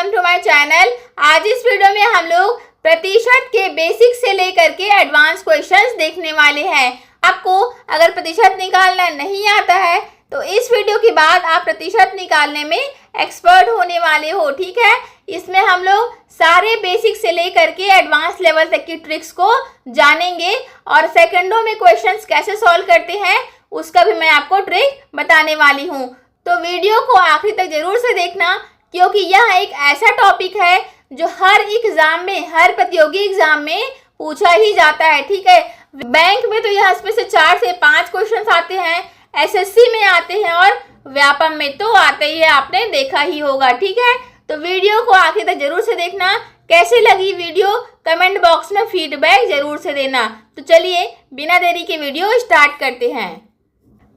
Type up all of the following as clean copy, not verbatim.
Welcome to my channel. आज इस video में हम लोग प्रतिशत के बेसिक से लेकर के एडवांस क्वेश्चंस देखने वाले हैं। आपको अगर प्रतिशत निकालना नहीं आता है तो इस वीडियो के बाद आप प्रतिशत निकालने में एक्सपर्ट होने वाले हो, ठीक है। इसमें हम लोग सारे बेसिक से लेकर के एडवांस लेवल तक की ट्रिक्स को जानेंगे और सेकंडों में क्वेश्चंस कैसे सॉल्व करते हैं उसका भी मैं आपको ट्रिक बताने वाली हूँ। तो वीडियो को आखिरी तक जरूर से देखना, क्योंकि यह एक ऐसा टॉपिक है जो हर एग्जाम में, हर प्रतियोगी एग्जाम में पूछा ही जाता है, ठीक है। बैंक में तो यह इसमें से 4 से 5 क्वेश्चंस आते हैं, एसएससी में आते हैं और व्यापम में तो आते ही है, आपने देखा ही होगा, ठीक है। तो वीडियो को आखिर तक जरूर से देखना। कैसे लगी वीडियो कमेंट बॉक्स में फीडबैक जरूर से देना। तो चलिए बिना देरी के वीडियो स्टार्ट करते हैं।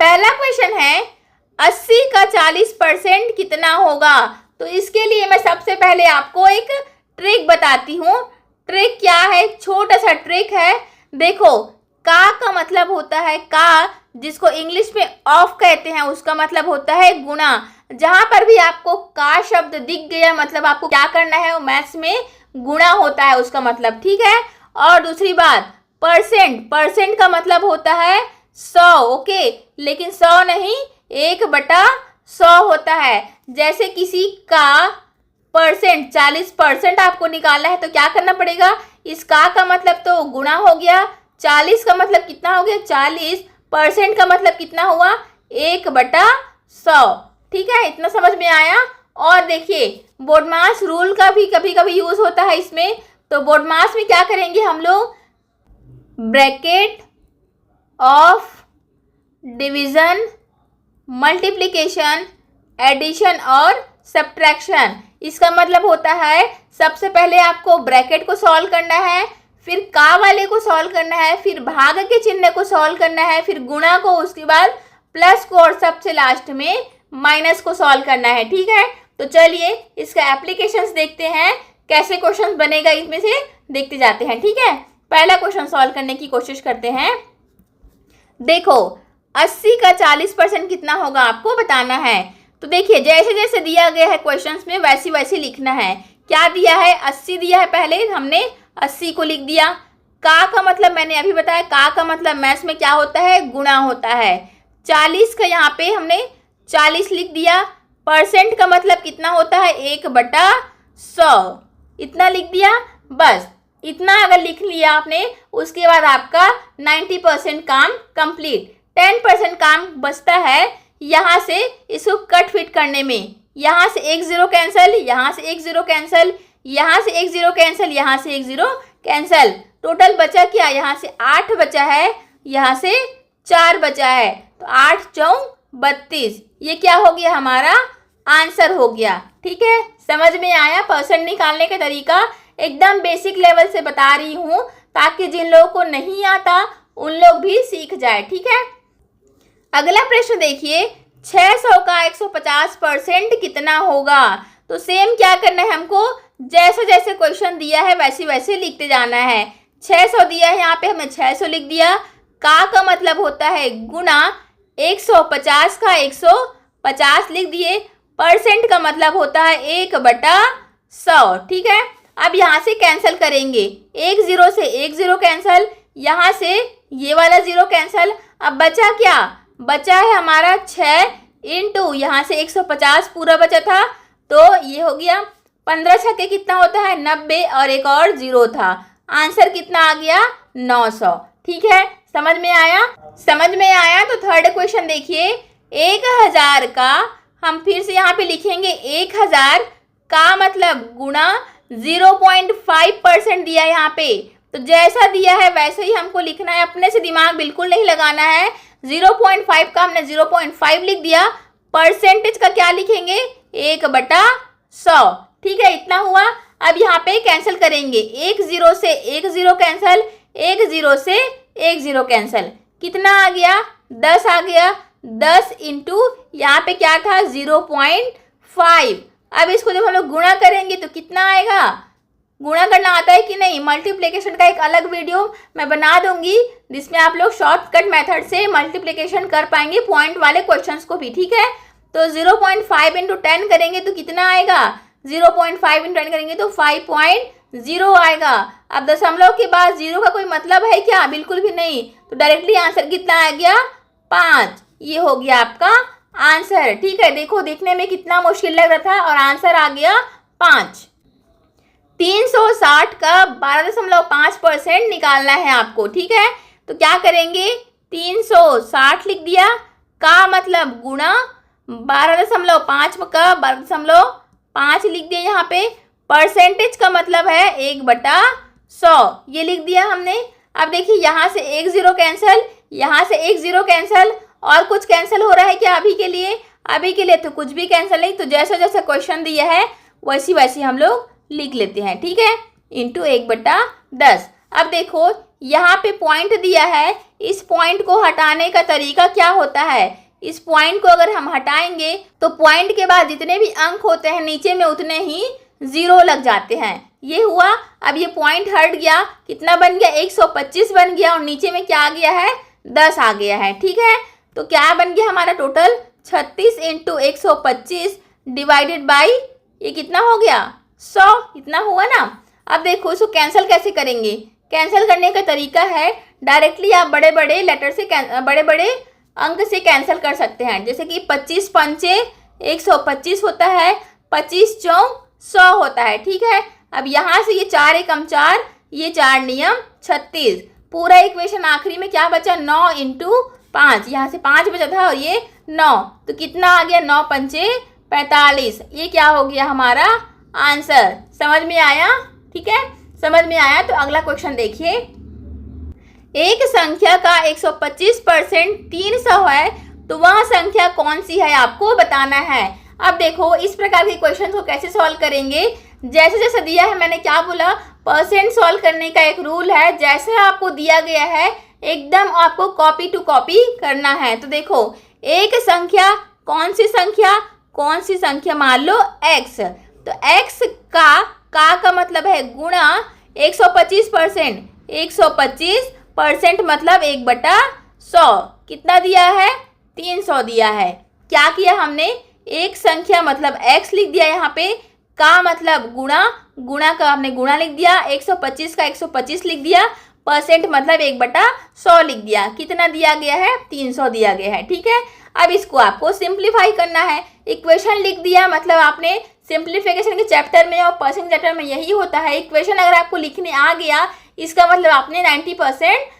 पहला क्वेश्चन है 80 का 40% कितना होगा। तो इसके लिए मैं सबसे पहले आपको एक ट्रिक बताती हूँ। ट्रिक क्या है? छोटा सा ट्रिक है। देखो, का मतलब होता है का, जिसको इंग्लिश में ऑफ कहते हैं, उसका मतलब होता है गुणा। जहां पर भी आपको का शब्द दिख गया मतलब आपको क्या करना है, वो मैथ्स में गुणा होता है उसका मतलब, ठीक है। और दूसरी बात, परसेंट का मतलब होता है 100, ओके। लेकिन 100 नहीं, 1/100 होता है। जैसे किसी का परसेंट 40% आपको निकालना है तो क्या करना पड़ेगा, इस का मतलब तो गुणा हो गया, 40 का मतलब कितना हो गया 40, परसेंट का मतलब कितना हुआ 1/100, ठीक है। इतना समझ में आया। और देखिए, बोडमास रूल का भी कभी कभी यूज होता है इसमें। तो बोडमास में क्या करेंगे हम लोग, bracket of division, multiplication, addition और सब्ट्रैक्शन। इसका मतलब होता है सबसे पहले आपको ब्रैकेट को सॉल्व करना है, फिर का वाले को सॉल्व करना है, फिर भाग के चिन्ह को सॉल्व करना है, फिर गुणा को, उसके बाद प्लस को और सबसे लास्ट में माइनस को सॉल्व करना है, ठीक है। तो चलिए इसका एप्लीकेशंस देखते हैं, कैसे क्वेश्चन बनेगा इसमें से देखते जाते हैं, ठीक है। पहला क्वेश्चन सॉल्व करने की कोशिश करते हैं। देखो, 80 का 40% कितना होगा आपको बताना है। तो देखिए, जैसे जैसे दिया गया है क्वेश्चंस में वैसे वैसे लिखना है। क्या दिया है, 80 दिया है, पहले हमने 80 को लिख दिया। का मतलब मैंने अभी बताया, का मतलब मैथ्स में क्या होता है, गुणा होता है। 40 का यहाँ पे हमने 40 लिख दिया। परसेंट का मतलब कितना होता है 1/100, इतना लिख दिया। बस इतना अगर लिख लिया आपने, उसके बाद आपका 90% काम कंप्लीट। 10% काम बचता है यहाँ से इसको कट फिट करने में। यहाँ से 1 0 कैंसिल, यहाँ से 1 0 कैंसिल, यहाँ से 1 0 कैंसिल, यहाँ से 1 0 कैंसिल। टोटल बचा क्या, यहाँ से 8 बचा है, यहाँ से 4 बचा है। तो 8 4 32, ये क्या हो गया, हमारा आंसर हो गया, ठीक है। समझ में आया। परसेंट निकालने का तरीका एकदम बेसिक लेवल से बता रही हूँ, ताकि जिन लोगों को नहीं आता उन लोग भी सीख जाए, ठीक है। अगला प्रश्न देखिए, 600 का 150% कितना होगा। तो सेम क्या करना है हमको, जैसे जैसे क्वेश्चन दिया है वैसे वैसे लिखते जाना है। 600 दिया है, यहाँ पे हमने 600 लिख दिया। का मतलब होता है गुणा, 150 का 150 लिख दिए। परसेंट का मतलब होता है 1/100, ठीक है। अब यहाँ से कैंसिल करेंगे, 1 0 से 1 0 कैंसिल, यहाँ से ये वाला 0 कैंसिल। अब बचा क्या, बचा है हमारा 6 इंटू यहाँ से 150 पूरा बचा था, तो ये हो गया 15 छक्के कितना होता है 90, और एक और 0 था। आंसर कितना आ गया 900, ठीक है। समझ में आया। समझ में आया। तो थर्ड क्वेश्चन देखिए, 1000 का हम फिर से यहाँ पे लिखेंगे 1000 का मतलब गुणा 0.5% दिया है यहाँ पे। तो जैसा दिया है वैसे ही हमको लिखना है, अपने से दिमाग बिल्कुल नहीं लगाना है। 0.5 का हमने 0.5 लिख दिया। परसेंटेज का क्या लिखेंगे 1/100, ठीक है। इतना हुआ। अब यहाँ पे कैंसिल करेंगे, 1 0 से 1 0 कैंसिल, 1 0 से 1 0 कैंसिल। कितना आ गया 10 आ गया। 10 इंटू यहाँ पे क्या था 0.5। अब इसको जब हम लोग गुणा करेंगे तो कितना आएगा, गुणा करना आता है कि नहीं, मल्टीप्लिकेशन का एक अलग वीडियो मैं बना दूंगी जिसमें आप लोग शॉर्टकट मेथड से मल्टीप्लिकेशन कर पाएंगे पॉइंट वाले क्वेश्चंस को भी, ठीक है। तो 0.5 इंटू 10 करेंगे तो कितना आएगा 0.5 इंटू एन करेंगे तो 5.0 आएगा। अब दशमलव के बाद 0 का कोई मतलब है क्या? बिल्कुल भी नहीं। तो डायरेक्टली आंसर कितना आ गया? 5। ये हो गया आपका आंसर। ठीक है, देखो देखने में कितना मुश्किल लग रहा था और आंसर आ गया 5। 360 का 12.5% निकालना है आपको। ठीक है, तो क्या करेंगे? 360 लिख दिया, का मतलब गुणा 12.5 का 12.5 लिख दिया यहाँ पे। परसेंटेज का मतलब है 1/100, ये लिख दिया हमने। अब देखिए यहाँ से 1 0 कैंसिल, यहाँ से 1 0 कैंसिल, और कुछ कैंसिल हो रहा है क्या अभी के लिए? अभी के लिए तो कुछ भी कैंसिल नहीं। तो जैसा जैसा क्वेश्चन दिया है वैसी वैसी हम लोग लिख लेते हैं। ठीक है, इंटू 1/10। अब देखो यहाँ पे पॉइंट दिया है, इस पॉइंट को हटाने का तरीका क्या होता है? इस पॉइंट को अगर हम हटाएंगे तो पॉइंट के बाद जितने भी अंक होते हैं नीचे में उतने ही 0 लग जाते हैं। ये हुआ। अब ये पॉइंट हट गया, कितना बन गया? 125 बन गया, और नीचे में क्या आ गया है? 10 आ गया है। ठीक है, तो क्या बन गया हमारा टोटल? 36 इंटू 125 डिवाइडेड बाई ये कितना हो गया? 100। इतना हुआ ना। अब देखो इसको कैंसिल कैसे करेंगे? कैंसिल करने का तरीका है डायरेक्टली आप बड़े बड़े लेटर से बड़े बड़े अंक से कैंसिल कर सकते हैं। जैसे कि 25 पंचे 125 होता है, 25 चौक 100 होता है। ठीक है, अब यहाँ से ये 4 एकम 4, ये 4 नियम 36। पूरा इक्वेशन आखिरी में क्या बचा? 9 इंटू 5, यहाँ से 5 बचा था और ये 9, तो कितना आ गया? 9 पंचे 45। ये क्या हो गया हमारा आंसर? समझ में आया? ठीक है, समझ में आया। तो अगला क्वेश्चन देखिए। एक संख्या का 125% 300 है, तो वह संख्या कौन सी है आपको बताना है। अब देखो इस प्रकार के क्वेश्चन को कैसे सॉल्व करेंगे? जैसे जैसे दिया है, मैंने क्या बोला? परसेंट सॉल्व करने का एक रूल है। जैसे आपको दिया गया है एकदम आपको कॉपी टू कॉपी करना है। तो देखो एक संख्या, कौन सी संख्या? कौन सी संख्या? मान लो x, तो x का मतलब है गुणा 125%। 125% मतलब 1/100। कितना दिया है? 300 दिया है। क्या किया हमने? एक संख्या मतलब x लिख दिया यहाँ पे, का मतलब गुणा का हमने गुणा लिख दिया, 125 का 125 लिख दिया, परसेंट मतलब 1/100 लिख दिया। कितना दिया गया है? 300 दिया गया है। ठीक है, अब इसको आपको सिंप्लीफाई करना है। इक्वेशन लिख दिया मतलब आपने सिंप्लीफिकेशन के चैप्टर में और परसेंट चैप्टर में यही होता है। इक्वेशन अगर आपको लिखने आ गया इसका मतलब आपने 90%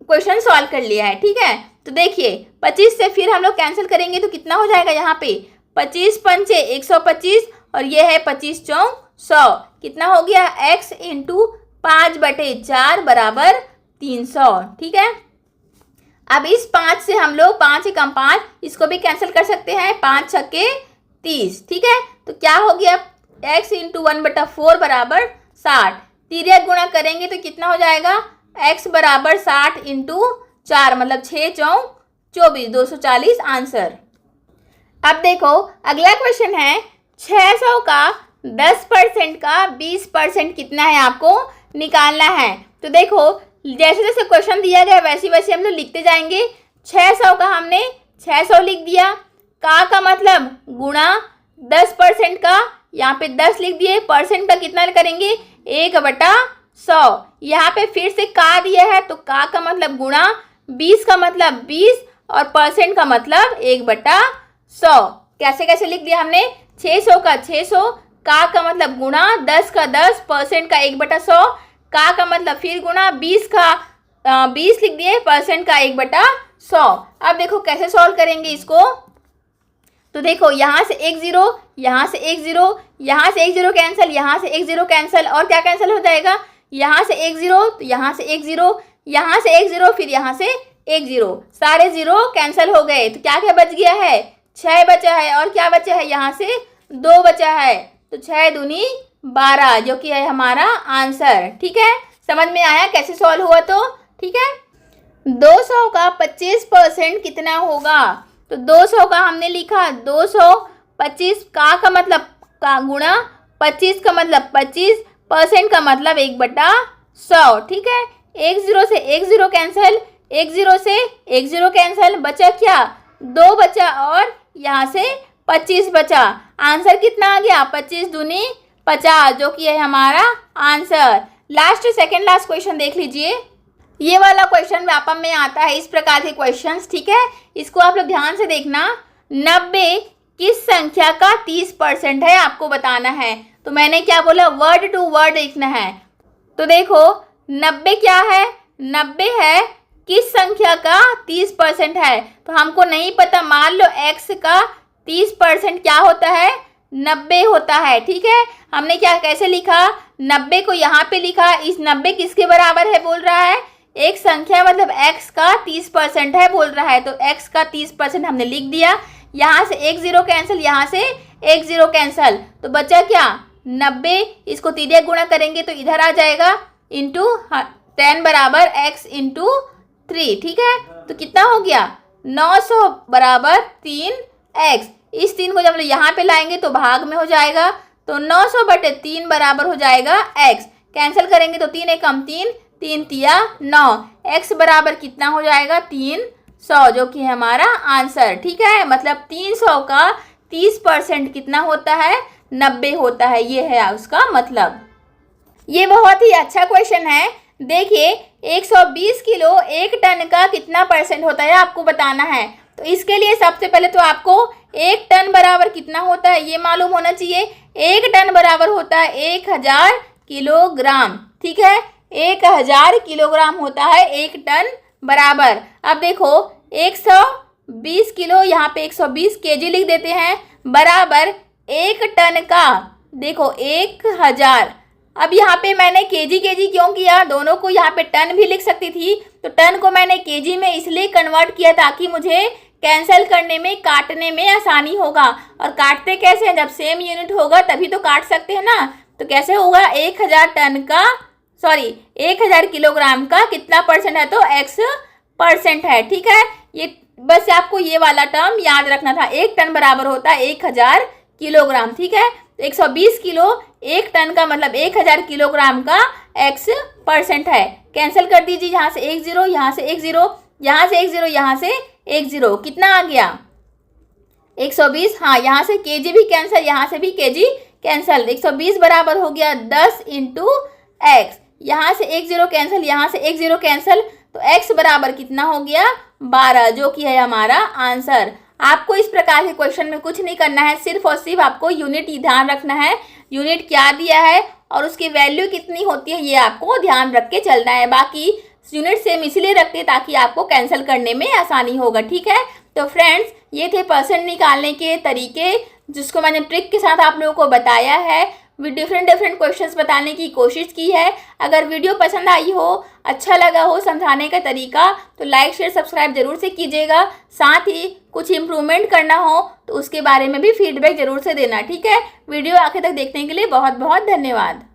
क्वेश्चन सॉल्व कर लिया है। ठीक है, तो देखिए 25 से फिर हम लोग कैंसिल करेंगे तो कितना हो जाएगा? यहाँ पे 25 पंचे 125 और ये है 25 चौक 100। कितना हो गया? x इंटू 5/4 बराबर 300। ठीक है, अब इस 5 से हम लोग 5 एकम 5 इसको भी कैंसिल कर सकते हैं, 5 छक्के 30। ठीक है, तो क्या हो गया? x इंटू 1/4 बराबर 60। तिर्यक गुणा करेंगे तो कितना हो जाएगा? x बराबर 60 इंटू 4 मतलब 6 चौक 24, 240 आंसर। अब देखो अगला क्वेश्चन है 600 का 10% का 20% कितना है आपको निकालना है। तो देखो जैसे जैसे क्वेश्चन दिया गया वैसे वैसे हम लोग लिखते जाएंगे। 600 का हमने 600 लिख दिया, का मतलब गुणा 10% का, यहाँ पे 10 लिख दिए, परसेंट का कितना करेंगे? 1/100। यहाँ पे फिर से का दिया है तो का मतलब गुणा, 20 का मतलब 20 और परसेंट का मतलब 1/100। कैसे कैसे लिख दिया हमने? 600 का 600, का मतलब गुणा, 10 का 10, परसेंट का 1/100, का मतलब फिर गुणा, 20 का 20 लिख दिए, परसेंट का 1/100। अब देखो कैसे सॉल्व करेंगे इसको। तो देखो यहाँ से 1 0, यहाँ से 1 0, यहाँ से 1 0 कैंसिल, यहाँ से 1 0 कैंसिल, और क्या कैंसिल हो जाएगा? यहाँ से 1 0 तो यहाँ से 1 0, यहाँ से 1 0 फिर यहाँ से 1 0, सारे 0 कैंसिल हो गए। तो क्या क्या बच गया है? 6 बचा है, और क्या बचा है? यहाँ से 2 बचा है, तो 6 दूनी 12 जो कि है हमारा आंसर। ठीक है, समझ में आया कैसे सॉल्व हुआ? तो ठीक है, 200 का 25% कितना होगा? तो 200 का हमने लिखा 225, का मतलब का गुणा, 25 का मतलब 25, परसेंट का मतलब 1/100। ठीक है, 1 0 से 1 0 कैंसिल, 1 0 से 1 0 कैंसिल, बचा क्या? 2 बचा, और यहाँ से 25 बचा। आंसर कितना आ गया? 25 दूनी 50, जो कि है हमारा answer. Last second last question देख लीजिए। ये वाला क्वेश्चन व्यापम में आता है इस प्रकार के क्वेश्चंस, ठीक है। इसको आप लोग ध्यान से देखना। 90 किस संख्या का 30% है, आपको बताना है। तो मैंने क्या बोला? वर्ड टू वर्ड लिखना है। तो देखो 90 क्या है? 90 है किस संख्या का 30% है। तो हमको नहीं पता, मान लो x का 30% क्या होता है? 90 होता है, ठीक है। हमने क्या कैसे लिखा? 90 को यहाँ पे लिखा। इस 90 किसके बराबर है बोल रहा है? एक संख्या मतलब x का 30% है बोल रहा है। तो x का 30% हमने लिख दिया। यहाँ से एक जीरो कैंसिल, यहाँ से एक जीरो कैंसिल, तो बचा क्या? 90। इसको तिर्यक गुणा करेंगे तो इधर आ जाएगा, इंटू 10 बराबर x इंटू 3, ठीक है। तो कितना हो गया? 900 बराबर 3x। इस 3 को जब यहाँ पे लाएंगे तो भाग में हो जाएगा, तो 900 बटे 3 बराबर हो जाएगा x। कैंसिल करेंगे तो 3 एकम 3, 3 तिया 9, x बराबर कितना हो जाएगा? 300, जो कि हमारा आंसर, ठीक है। मतलब 300 का 30% कितना होता है? 90 होता है। ये है उसका मतलब। ये बहुत ही अच्छा क्वेश्चन है। देखिए 120 किलो 1 टन का कितना परसेंट होता है आपको बताना है। तो इसके लिए सबसे पहले तो आपको 1 टन बराबर कितना होता है ये मालूम होना चाहिए। 1 टन बराबर होता है 1000 किलोग्राम, ठीक है। 1000 किलोग्राम होता है 1 टन बराबर। अब देखो 120 किलो, यहाँ पे 120 केजी लिख देते हैं, बराबर 1 टन का, देखो 1000। अब यहाँ पे मैंने केजी क्यों किया? दोनों को यहाँ पे टन भी लिख सकती थी, तो टन को मैंने केजी में इसलिए कन्वर्ट किया ताकि मुझे कैंसिल करने में, काटने में आसानी होगा। और काटते कैसे हैं? जब सेम यूनिट होगा तभी तो काट सकते हैं ना। तो कैसे होगा? 1000 टन का, सॉरी 1000 किलोग्राम का कितना परसेंट है? तो x% है, ठीक है। ये बस आपको ये वाला टर्म याद रखना था। 1 टन बराबर होता है 1000 किलोग्राम, ठीक है। 120 किलो 1 टन का मतलब 1000 किलोग्राम का x% है। कैंसिल कर दीजिए, यहाँ से एक जीरो, यहाँ से एक जीरो, यहाँ से एक जीरो, यहाँ से एक जीरो, कितना आ गया? 120। हाँ, यहाँ से केजी भी कैंसिल, यहाँ से भी केजी कैंसिल। 120 बराबर हो गया 10 इंटू एक्स। यहाँ से एक जीरो कैंसिल, यहाँ से एक जीरो कैंसिल, तो x बराबर कितना हो गया? 12, जो कि है हमारा आंसर। आपको इस प्रकार के क्वेश्चन में कुछ नहीं करना है, सिर्फ और सिर्फ आपको यूनिट ही ध्यान रखना है। यूनिट क्या दिया है और उसकी वैल्यू कितनी होती है ये आपको ध्यान रख के चलना है। बाकी यूनिट सेम इसीलिए रखते हैं ताकि आपको कैंसिल करने में आसानी होगा, ठीक है। तो फ्रेंड्स, ये थे परसेंट निकालने के तरीके, जिसको मैंने ट्रिक के साथ आप लोगों को बताया है। डिफरेंट क्वेश्चंस बताने की कोशिश की है। अगर वीडियो पसंद आई हो, अच्छा लगा हो समझाने का तरीका, तो लाइक शेयर सब्सक्राइब जरूर से कीजिएगा। साथ ही कुछ इम्प्रूवमेंट करना हो तो उसके बारे में भी फीडबैक जरूर से देना, ठीक है। वीडियो आखिर तक देखने के लिए बहुत बहुत धन्यवाद।